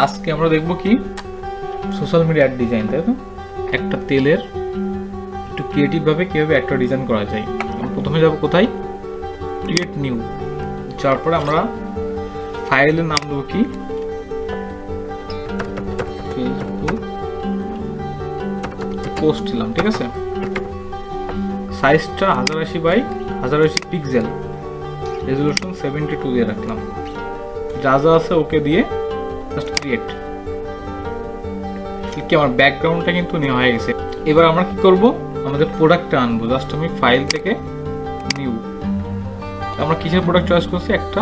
আজকে আমরা দেখবো কি সোশ্যাল মিডিয়া অ্যাড ডিজাইন, তাই তো? একটা তেলের একটু ক্রিয়েটিভভাবে কীভাবে একটা ডিজাইন করা যায়। প্রথমে যাব কোথায়, ক্রিয়েট নিউ, যাওয়ার পরে আমরা ফাইলের নাম দেবো কি ফেসবুক পোস্ট দিলাম, ঠিক আছে। সাইজটা 1080x1080 পিক্সেল, রেজলিউশন 72 দিয়ে রাখলাম। যা যা আছে ওকে দিয়ে জাস্ট ক্রিয়েট। কি আমার ব্যাকগ্রাউন্ডটা কিন্তু নেওয়া হয়ে গেছে। এবার আমরা কি করব, আমাদের প্রোডাক্টটা আনবো। জাস্ট আমি ফাইল থেকে নিউ, আমরা কিসের প্রোডাক্ট চয়েস করছি, একটা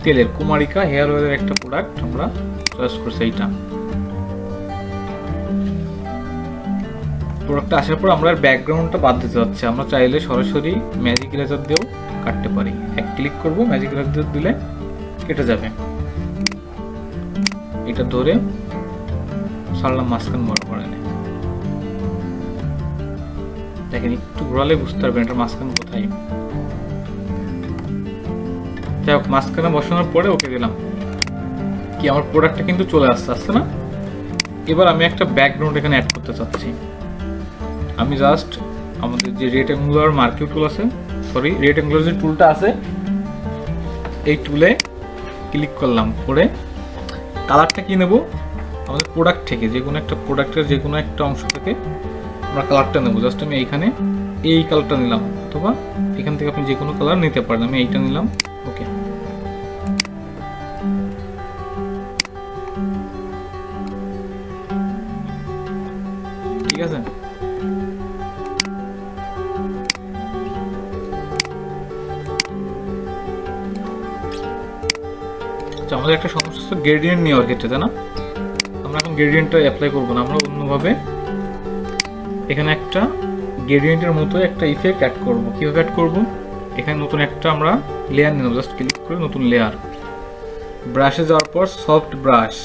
তেলের কুমারিকা হেয়ার অয়েলের একটা প্রোডাক্ট আমরা চয়েস করছি। এইটা প্রোডাক্টটা আসার পর আমরা ব্যাকগ্রাউন্ডটা বাদ দিতে যাচ্ছি। আমরা চাইলে সরাসরি ম্যাজিক ইরেজার দিয়েও কাটতে পারি। এক ক্লিক করব, ম্যাজিক ইরেজার দিলে কেটে যাবে। এটা ধরে সারলাম, মাঝখান বড় করে নেয়। দেখেন একটু ঘোরালে বুঝতে পারবেন এটা মাঝখান কোথায়। যাই হোক, মাঝখানে বসানোর পরে ওকে দিলাম। কি আমার প্রোডাক্টটা কিন্তু চলে আসছে না? এবার আমি একটা ব্যাকগ্রাউন্ড এখানে অ্যাড করতে চাচ্ছি। আমি জাস্ট আমাদের যে রেক্ট্যাঙ্গুলার মার্কিং টুল আছে, রেক্ট্যাঙ্গুলার যে টুলটা আছে, এই টুলে ক্লিক করলাম। করে কালারটা কি নেব, আমাদের প্রোডাক্ট থেকে যে কোনো একটা প্রোডাক্টের যে কোনো একটা অংশ থেকে আমরা কালারটা নেব। জাস্ট আমি এইখানে এই কালারটা নিলাম, অথবা এখান থেকে আপনি যে কোনো কালার নিতে পারেন। আমি এইটা নিলাম, ওকে। ঠিক আছে, আমাদের একটা সমস্যা হচ্ছে গ্রেডিয়েন্ট নেওয়ার ক্ষেত্রে, তাই না? আমরা এখন গ্রেডিয়েন্টটা অ্যাপ্লাই করবো না, আমরা অন্যভাবে এখানে একটা গ্রেডিয়েন্টের মতো একটা ইফেক্ট অ্যাড করবো। কীভাবে অ্যাড করবো, এখানে নতুন একটা আমরা লেয়ার নিলাম। জাস্ট ক্লিক করে নতুন লেয়ার, ব্রাশে যাওয়ার পর সফট ব্রাশ,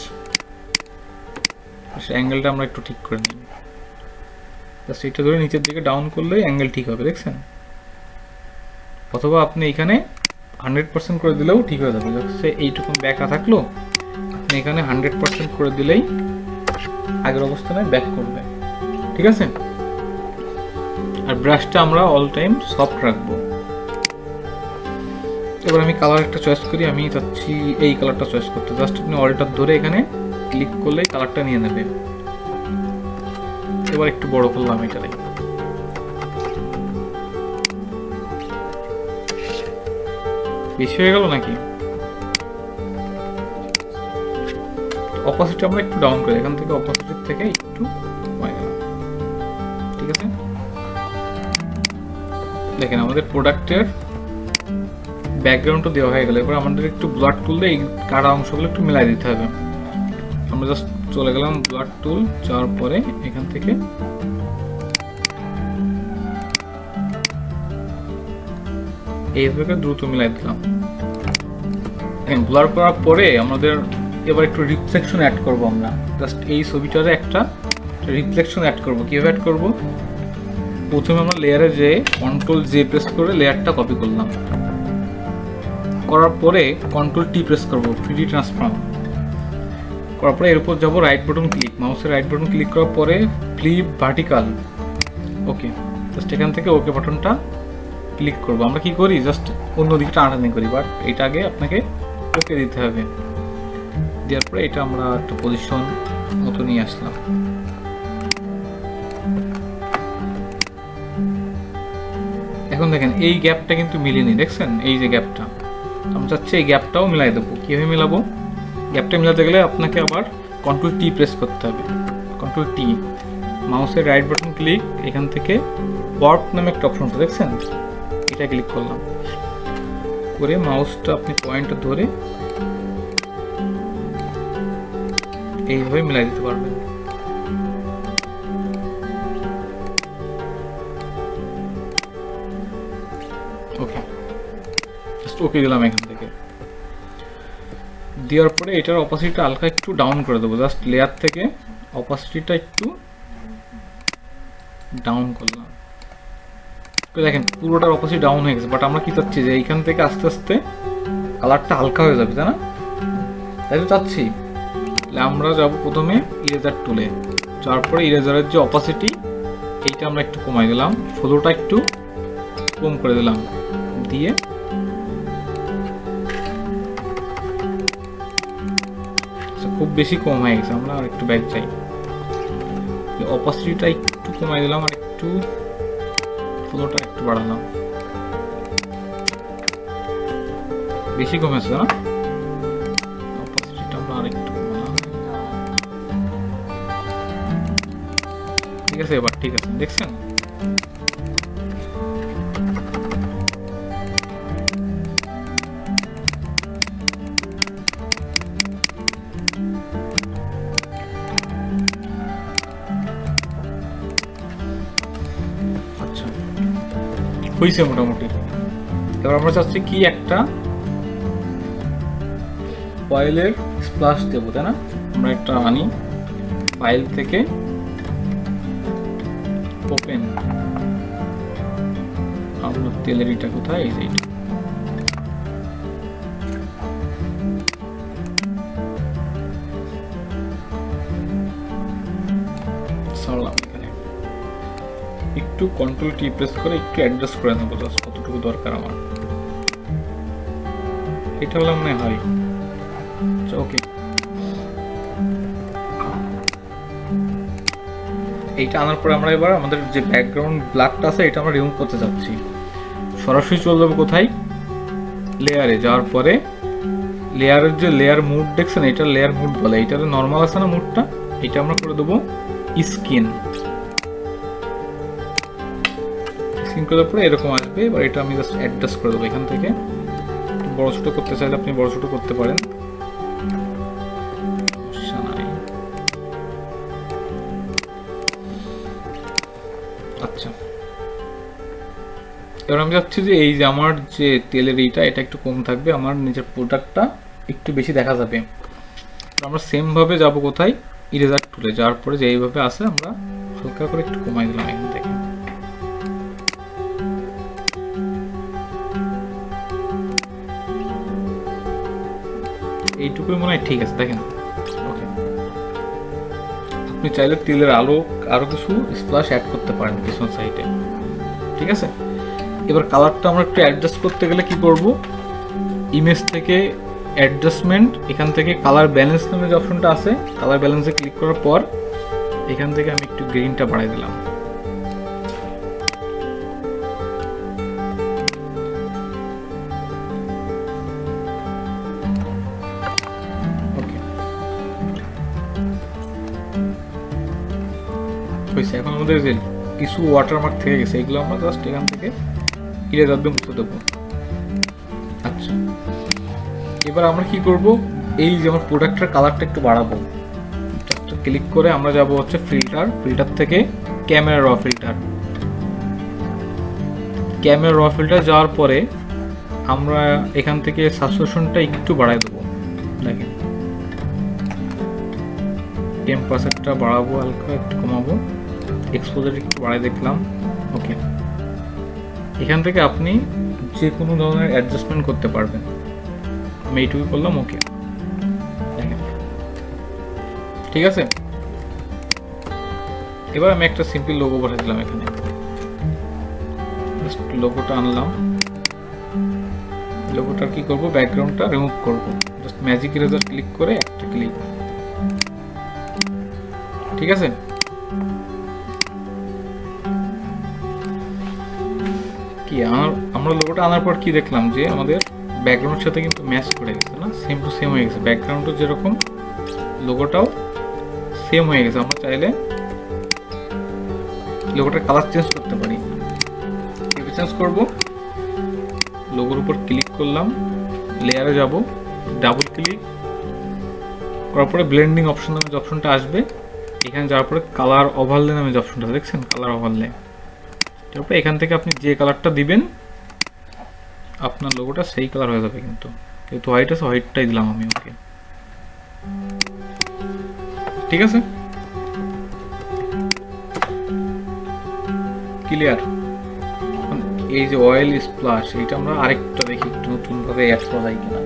অ্যাঙ্গেলটা আমরা একটু ঠিক করে নিই। জাস্ট এটা ধরে নিচের দিকে ডাউন করলে অ্যাঙ্গেল ঠিক হবে, দেখছেন? অথবা আপনি এখানে 100% করে দিলেও ঠিক হয়ে যাবে। সে এইটুকু ব্যাকা থাকলো, আপনি এখানে 100% করে দিলেই আগের অবস্থানে ব্যাক করবে, ঠিক আছে। আর ব্রাশটা আমরা অল টাইম সফট রাখবো। এবার আমি কালার একটা চয়েস করি। আমি চাচ্ছি এই কালারটা চয়েস করতে। জাস্ট আপনি অল্টার ধরে এখানে ক্লিক করলেই কালারটা নিয়ে নেবে। এবার একটু বড় করলাম এটাই। বেশি হয়ে গেল নাকি? অপোজিট আমরা একটু ডাউন করি, এখান থেকে অপোজিট থেকে একটু কমে গেল, ঠিক আছে। দেখেন আমাদের প্রোডাক্টের ব্যাকগ্রাউন্ডটা দেওয়া হয়ে গেল। এবার আমাদের একটু ব্লাড টুল দিয়ে এই কাটা অংশগুলো একটু মিলাই দিতে হবে। আমরা জাস্ট চলে গেলাম ব্লাড টুল, যাওয়ার পরে এখান থেকে এইভাবে দ্রুত মিলাই দিলাম। ব্লার করার পরে আমাদের এবার একটু রিফ্লেকশন অ্যাড করব। আমরা জাস্ট এই ছবিটারে একটা রিফ্লেকশন অ্যাড করব। কীভাবে অ্যাড করব, প্রথমে আমরা লেয়ারে যে Ctrl+J প্রেস করে লেয়ারটা কপি করলাম। করার পরে Ctrl+T প্রেস করব, 3D ট্রান্সফর্ম করার পরে এর উপর যাবো, রাইট বাটন ক্লিক, মাউসের রাইট বাটন ক্লিক করার পরে ফ্লিপ ভার্টিক্যাল, ওকে। জাস্ট এখান থেকে ওকে বাটনটা ক্লিক করব। আমরা কি করি, জাস্ট অন্যদিকে টানাটানি করি, বাট এটা আগে আপনাকে ওকে দিতে হবে। দেওয়ার পরে এটা আমরা একটা পজিশন মতো নিয়ে আসলাম। এখন দেখেন এই গ্যাপটা কিন্তু মিলিনি, দেখছেন? এই যে গ্যাপটা, আমি চাচ্ছি এই গ্যাপটাও মিলাই দেবো। কীভাবে মিলাবো, গ্যাপটা মিলাতে গেলে আপনাকে আবার Ctrl+T প্রেস করতে হবে। Ctrl+T, মাউসের রাইট বাটন ক্লিক, এখান থেকে ওয়ার্প নামে একটা অপশন আছে, দেখছেন? এটা ক্লিক করলাম, করে মাউসটা আপনি পয়েন্টটা ধরে এইভাবে মিলাই দিতে পারবেন। ওকে, জাস্ট ওকে দিলাম এখান থেকে। দেওয়ার পরে এটার অপাসিটিটা হালকা একটু ডাউন করে দেবো। জাস্ট লেয়ার থেকে অপাসিটিটা একটু ডাউন করলাম। দেখেন পুরোটার অপোজিট ডাউন হয়ে গেছে, বাট আমরা কি চাচ্ছি যে এইখান থেকে আস্তে আস্তে কালারটা হালকা হয়ে যাবে, তাই না? তাই তো চাচ্ছি। আমরা যাব প্রথমে ইরেজার টুলে, তারপরে ইরেজারের যে অপাসিটি এইটা আমরা একটু কমাই দিলাম, ফ্লোটা একটু কম করে দিলাম, দিয়ে খুব বেশি কম হয়ে গেছে, আমরা আর একটু ব্যাক যাই, অপাসিটিটা একটু কমাই দিলাম, আর একটু ফ্লোটা একটু বাড়ালাম, বেশি কমেছে না, অপাসিটিটা আমরা আর একটু কমালাম, ঠিক আছে এবার ঠিক আছে, দেখছেন? হয়েছে মোটামুটি। এবার আমরা চাচ্ছি কি একটা অয়েলের স্প্লাশ দেবো, তাই না? আমরা একটা আনি ফাইল থেকে, ওপেন, আমরা তেলের এটা কোথায়, এই যে এটা, সারলাম এখানে, একটু কন্ট্রোল টি প্রেস করে একটু অ্যাডজাস্ট করে নেবো জাস্ট কতটুকু দরকার আমার, এটা হলে মনে হয় ওকে। এইটা আনার পরে আমরা এবার আমাদের যে ব্যাকগ্রাউন্ড ব্ল্যাকটা আছে এটা আমরা রিমুভ করতে যাচ্ছি, সরাসরি চলে যাবো কোথায়, লেয়ারে, যাওয়ার পরে লেয়ারের যে লেয়ার মুড দেখছেন, এটা লেয়ার মুড বলে, এইটাতে নর্মাল আছে না মুডটা, এটা আমরা করে দেবো স্কিন, স্কিন করার পরে এরকম আসবে। এবার এটা আমি জাস্ট অ্যাডজাস্ট করে দেবো এখান থেকে, বড় ছোট করতে চাইলে আপনি বড় ছোট করতে পারেন, সমস্যা নাই। আচ্ছা, এবার আমি চাচ্ছি যে এই যে আমার যে তেলের এইটা, এটা একটু কম থাকবে, আমার নিজের প্রোডাক্টটা একটু বেশি দেখা যাবে। আমরা সেম ভাবে যাব কোথায়, ইরেজার টুলে, যাওয়ার পরে যে এইভাবে আসে আমরা হালকা করে একটু কমাই দিলাম এখান থেকে, এইটুকুই মনে হয় ঠিক আছে, দেখেন। ওকে, আপনি চাইলে তেলের আরো কিছু স্প্লাশ অ্যাড করতে পারেন পিছন সাইডে, ঠিক আছে। এবার কালারটা আমরা একটু অ্যাডজাস্ট করতে গেলে কি করব, ইমেজ থেকে অ্যাডজাস্টমেন্ট, এখান থেকে কালার ব্যালেন্স নামে যে অপশনটা আছে, কালার ব্যালেন্সে ক্লিক করার পর এখান থেকে আমি একটু গ্রিনটা বাড়াই দিলাম, হয়েছে। এখন আমাদের যে কিছু ওয়াটারমার্ক থেকে গেছে, এগুলো আমরা জাস্ট এখান থেকে ইরেজার দিয়ে মুছে দেবো। আচ্ছা, এবার আমরা কি করব, এই যে আমার প্রোডাক্টের কালারটা একটু বাড়াবো, জাস্ট ক্লিক করে আমরা যাব হচ্ছে ফিল্টার থেকে ক্যামেরা র ফিল্টার, যাওয়ার পরে আমরা এখান থেকে স্যাচুরেশনটা একটু বাড়াই দেবো, দেখেন টেম্পারেচারটা বাড়াবো, হালকা একটু কমাবো, এক্সপোজার একটু বাড়াই দেখলাম। ওকে, এখান থেকে আপনি যে কোনো ধরনের অ্যাডজাস্টমেন্ট করতে পারবেন, আমি এইটুকু করলাম। ওকে, দেখেন ঠিক আছে। এবার আমি একটা সিম্পল লোগো বসাই দিলাম এখানে, লোগোটা আনলাম, লোগোটার কি করব, ব্যাকগ্রাউন্ডটা রিমুভ করব, জাস্ট ম্যাজিক ইরেজার ক্লিক করে একটা ক্লিক, ঠিক আছে। কি আমরা লোগোটা আনার পর কি দেখলাম যে আমাদের ব্যাকগ্রাউন্ডের সাথে কিন্তু ম্যাচ করে গেছে না, সেম টু সেম হয়ে গেছে, ব্যাকগ্রাউন্ডও যেরকম লোগোটাও সেম হয়ে গেছে। আমরা চাইলে লোগোটার কালার চেঞ্জ করতে পারি, কিভাবে চেঞ্জ করব, লোগোর উপর ক্লিক করলাম, লেয়ারে যাব, ডাবল ক্লিক করার পরে ব্লেন্ডিং অপশন নামে যে অপশনটা আসবে, এখানে যাওয়ার পরে কালার ওভারলে নামে যে অপশনটা দেখছেন, কালার ওভারলে, তারপরে এখান থেকে আপনি যে কালারটা দিবেন আপনার লোগোটা সেই কালার হয়ে যাবে, কিন্তু যেহেতু হোয়াইট আছে হোয়াইটটাই দিলাম আমি। ওকে, ঠিক আছে, ক্লিয়ার। এই যে অয়েল স্প্লাশ, এইটা আমরা আরেকটা দেখি একটু নতুন ভাবে অ্যাড করা যায় কিনা,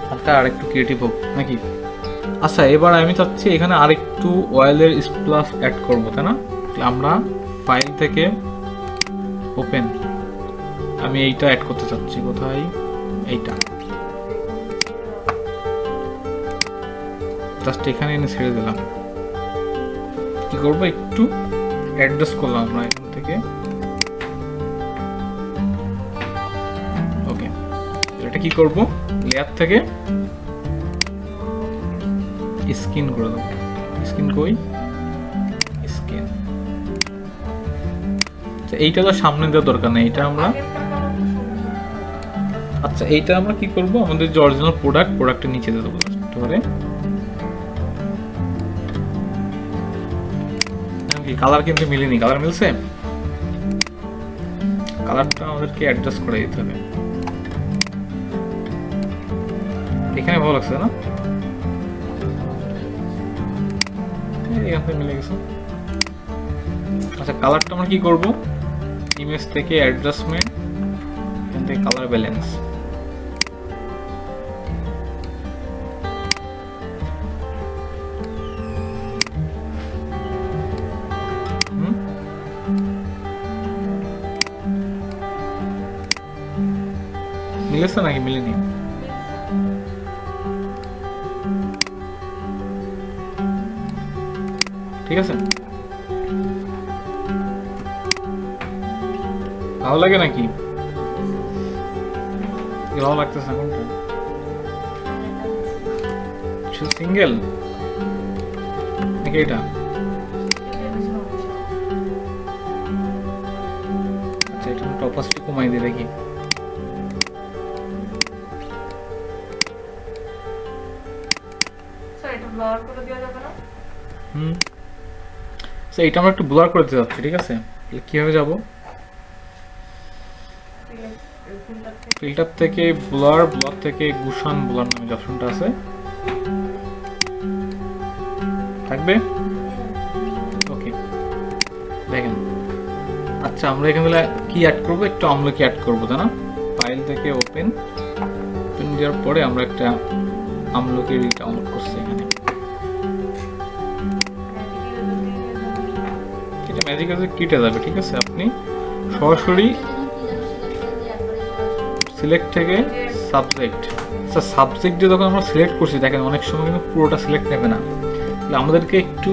হালকা আরেকটু ক্রিয়েটিভ হোক নাকি। আচ্ছা, এবার আমি চাচ্ছি এখানে আরেকটু অয়েলের স্প্লাশ অ্যাড করবো, তাই না? আমরা ফাইল থেকে ওপেন, আমি এইটা অ্যাড করতে চাচ্ছি। কোথায়? এইটা জাস্ট এখানে এনে ছেড়ে দিলাম। কি করবো, একটু অ্যাডজাস্ট করলাম আমরা এখান থেকে। ওকে, এটা কি করব, লেয়ার থেকে স্কিন করে দেবো। স্কিন কই? স্কিন। এইটা তো সামনে দেওয়ার দরকার নেই, এটা আমরা আচ্ছা এইটা আমরা কি করব, আমাদের যে অরিজিনাল প্রোডাক্টের নিচে দিয়ে দেবো ধরে। কালার কিন্তু মিলেনি, কালার মিলছে? কালারটা আমাদেরকে অ্যাডজাস্ট করে দিতে হবে। এখানে ভালো লাগছে না? এখান থেকে মিলে গেছে। আচ্ছা, কালারটা আমরা কি করব, ইমেজ থেকে অ্যাডজাস্টমেন্ট, এখান থেকে কালার ব্যালেন্স। মিলেছে নাকি মিলেনি? ঠিক আছে, ভালো লাগে নাকি? ভালো লাগতেছে না কোনটা? সিঙ্গেল নাকি এটা? আচ্ছা, এটা টপাসটি কমাই দিয়ে দেখি। এইটা আমরা একটু ব্লার করে দিতে যাচ্ছি, ঠিক আছে? কিভাবে যাব, ফিল্টার থেকে ব্লার, ব্লার থেকে গুশান ব্লার নামে যে অপশনটা আছে থাকবে। ওকে, দেখেন। আচ্ছা, আমরা এখানে কি অ্যাড করবো, একটু আমলকি অ্যাড করবো, তাই না? ফাইল থেকে ওপেন, ওপেন দেওয়ার পরে আমরা একটা আমলকি ডাউনলোড করছি এখানে। এটা ম্যাজিক কিটে যাবে, ঠিক আছে? আপনি সরাসরি সিলেক্ট থেকে সাবজেক্ট, আচ্ছা সাবজেক্ট দিয়ে যখন আমরা সিলেক্ট করছি, দেখেন অনেক সময় কিন্তু পুরোটা সিলেক্ট নেবে না। আমাদেরকে একটু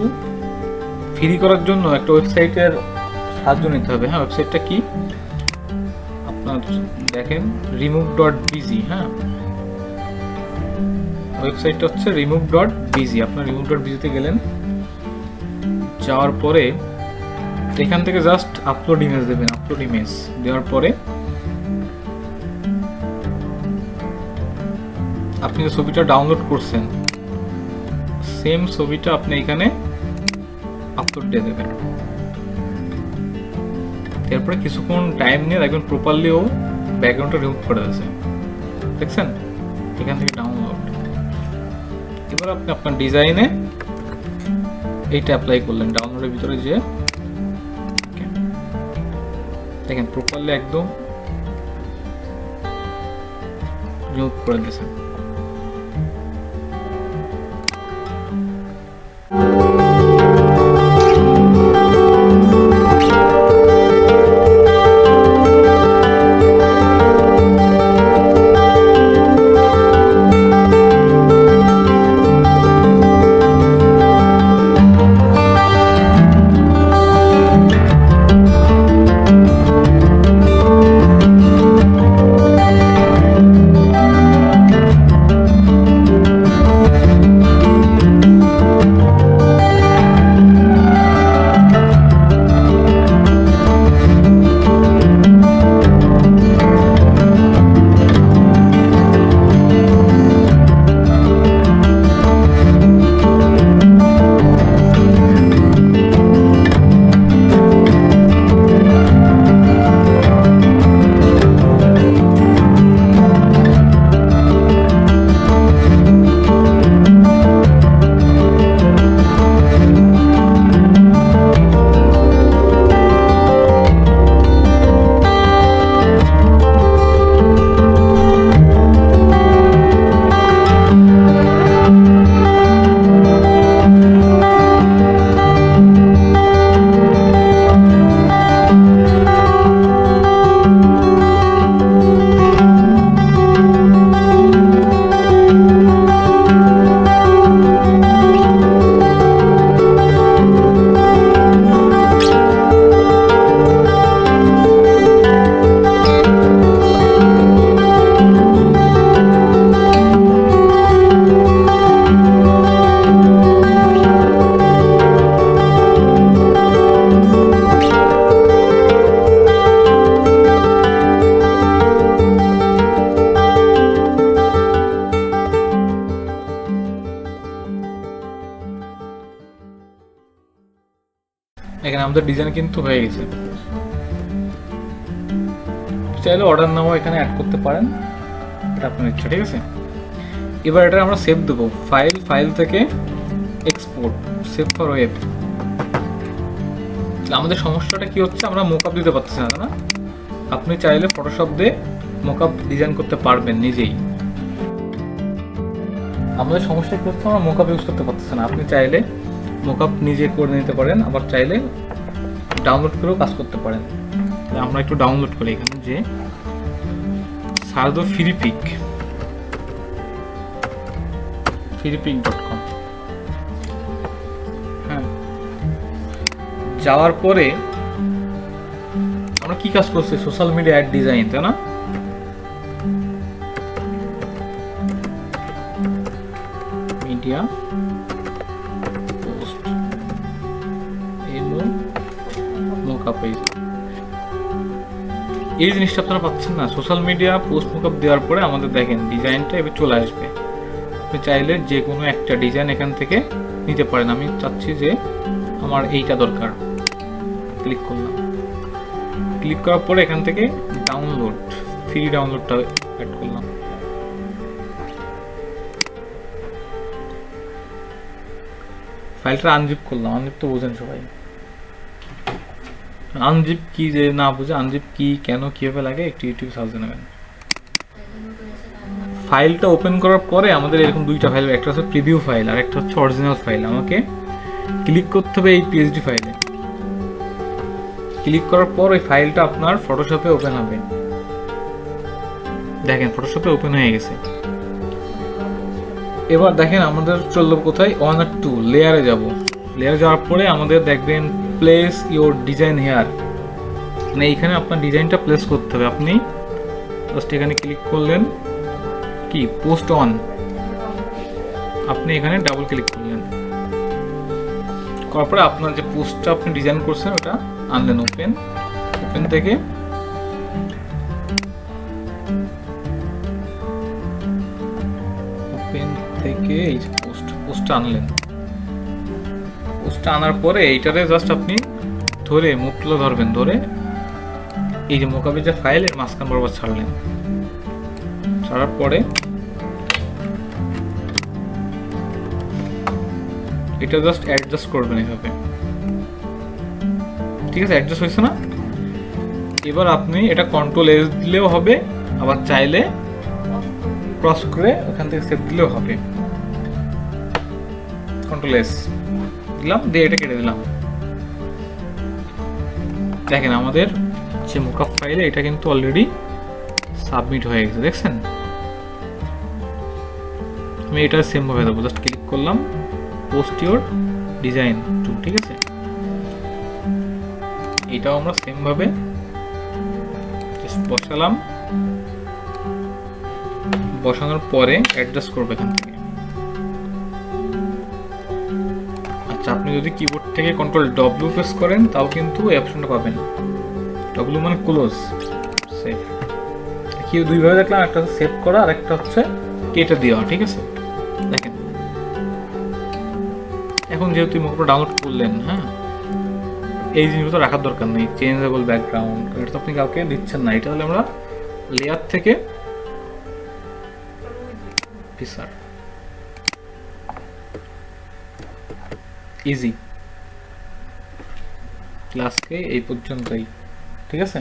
ফ্রি করার জন্য একটা ওয়েবসাইটের সাহায্য নিতে হবে। হ্যাঁ, ওয়েবসাইটটা কি আপনার দেখেন, remove.bg। হ্যাঁ, ওয়েবসাইটটা হচ্ছে remove.bg। আপনার remove.bg তে গেলেন, যাওয়ার পরে এখান থেকে জাস্ট আপলোড ইমেজ দেবেন। আপলোড ইমেজ দেওয়ার পরে আপনি যে ছবিটা ডাউনলোড করছেন সেম ছবিটা আপনি এখানে আপলোড দিয়ে দেবেন। এরপরে কিছুক্ষণ টাইম নিয়ে দেখবেন প্রপারলি ও ব্যাকগ্রাউন্ডটা রিমুভ করে দিয়েছে, দেখছেন? এখান থেকে ডাউনলোড। এবার আপনি আপনার ডিজাইনে এইটা অ্যাপ্লাই করলেন, ডাউনলোডের ভিতরে যে দেখেন প্রপারলি একদম রিমুভ করে দিয়েছে। এখানে আমাদের ডিজাইন কিন্তু হয়ে গেছে। চাইলে অর্ডার নাও এখানে অ্যাড করতে পারেন, এটা আপনার ইচ্ছা। ঠিক আছে, এবার এটা আমরা সেভ দেবো। ফাইল থেকে এক্সপোর্ট, সেভ ফর ওয়েব। আমাদের সমস্যাটা কি হচ্ছে, আমরা মোকআপ দিতে পারতেছি না। আপনি চাইলে ফটোশপ দিয়ে মোকআপ ডিজাইন করতে পারবেন নিজেই। আমাদের সমস্যা কি হচ্ছে, আমরা মোকআপ ইউজ করতে পারতেছি না। আপনি চাইলে মোকআপ নিজে করে নিতে পারেন, আবার চাইলে ডাউনলোড করেও কাজ করতে পারেন। আমরা একটু ডাউনলোড করি, এখানে যে সার্চ দো freepik.com। হ্যাঁ, যাওয়ার পরে আমরা কি কাজ করছি, সোশ্যাল মিডিয়া অ্যাড ডিজাইন, তাই না? মিডিয়া পোস্ট মোকআপ, এই জিনিসটা আপনারা পাচ্ছেন না। সোশ্যাল মিডিয়া পোস্ট মোকআপ দেওয়ার পরে আমাদের দেখেন ডিজাইনটা এবার চলে আসবে। আপনি চাইলে যে কোনো একটা ডিজাইন এখান থেকে নিতে পারেন। আমি চাচ্ছি যে আমার এইটা দরকার, ক্লিক করলাম। ক্লিক করার পরে এখান থেকে ডাউনলোড, ফ্রি ডাউনলোডটা অ্যাড করলাম। ফাইলটা আনজিপ করলাম। আনজিপ তো বোঝেন সবাই, আনজিপ কি যে না বুঝে, আনজিপ কি কেন কিভাবে লাগে একটু ইউটিউব সার্চ নেবেন। ফাইলটা ওপেন করার পরে আমাদের এরকম দুইটা ফাইল, একটা হচ্ছে প্রিভিউ ফাইল আর একটা হচ্ছে অরিজিনাল ফাইল। আমাকে ক্লিক করতে হবে এই পিএসডি ফাইলে। ক্লিক করার পর ওই ফাইলটা আপনার ফটোশপে ওপেন হবে। দেখেন ফটোশপে ওপেন হয়ে গেছে। এবার দেখেন আমাদের চললো কোথায়, 1 আর 2 লেয়ারে যাব। লেয়ারে যাওয়ার পরে আমাদের দেখবেন প্লেস ইওর ডিজাইন হেয়ার, মানে এইখানে আপনার ডিজাইনটা প্লেস করতে হবে। আপনি জাস্ট এখানে ক্লিক করলেন, কি পোস্ট অন, আপনি এখানে ডাবল ক্লিক করলেন। করার পরে আপনার যে পোস্টটা আপনি ডিজাইন করছেন ওটা আনলেন। ওপেন থেকে এই যে পোস্টটা আনলেন। পোস্টটা আনার পরে এইটারে জাস্ট আপনি ধরে মুখগুলো ধরবেন, ধরে এই যে মোকাবের যে ফাইল এর মাঝখান বরাবর ছাড়লেন। ছাড়ার পরে এটা জাস্ট অ্যাডজাস্ট করবেন এইভাবে। ঠিক আছে, অ্যাডজাস্ট হয়েছে না? এবার আপনি এটা কন্ট্রোল এস দিলেও হবে, আবার চাইলে ক্রস করে ওখান থেকে সেভ দিলেও হবে। কন্ট্রোল এস দিলাম, দিয়ে এটা কেটে দিলাম। দেখেন আমাদের যে মোকআপ ফাইলে এটা কিন্তু অলরেডি সাবমিট হয়ে গেছে, দেখছেন? আমি এটা সেম ভাবে দেবো, জাস্ট ক্লিক করলাম, পোস্ট ইওর ডিজাইন টু। ঠিক আছে, এটাও আমরা সেম ভাবে বসালাম। বসানোর পরে অ্যাডজাস্ট করবো এখান থেকে। আচ্ছা, আপনি যদি কিবোর্ড থেকে কন্ট্রোল ডব্লিউ প্রেস করেন তাও কিন্তু এই অপশনটা পাবেন। ডব্লিউ মানে ক্লোজ, সেভ। কি দুইভাবে দেখলাম, একটা হচ্ছে সেভ করা আর একটা হচ্ছে কেটে দেওয়া। ঠিক আছে, দেখেন এখন যেহেতু মোকআপটা ডাউনলোড করলেন, হ্যাঁ, এই জিনিসগুলো রাখার দরকার নেই। চেঞ্জেবল ব্যাকগ্রাউন্ড, এটা তো আপনি কাউকে দিচ্ছেন না। এটা হলে আমরা লেয়ার থেকে পিসার, ইজি। ক্লাসকে এই পর্যন্তই। ঠিক আছে।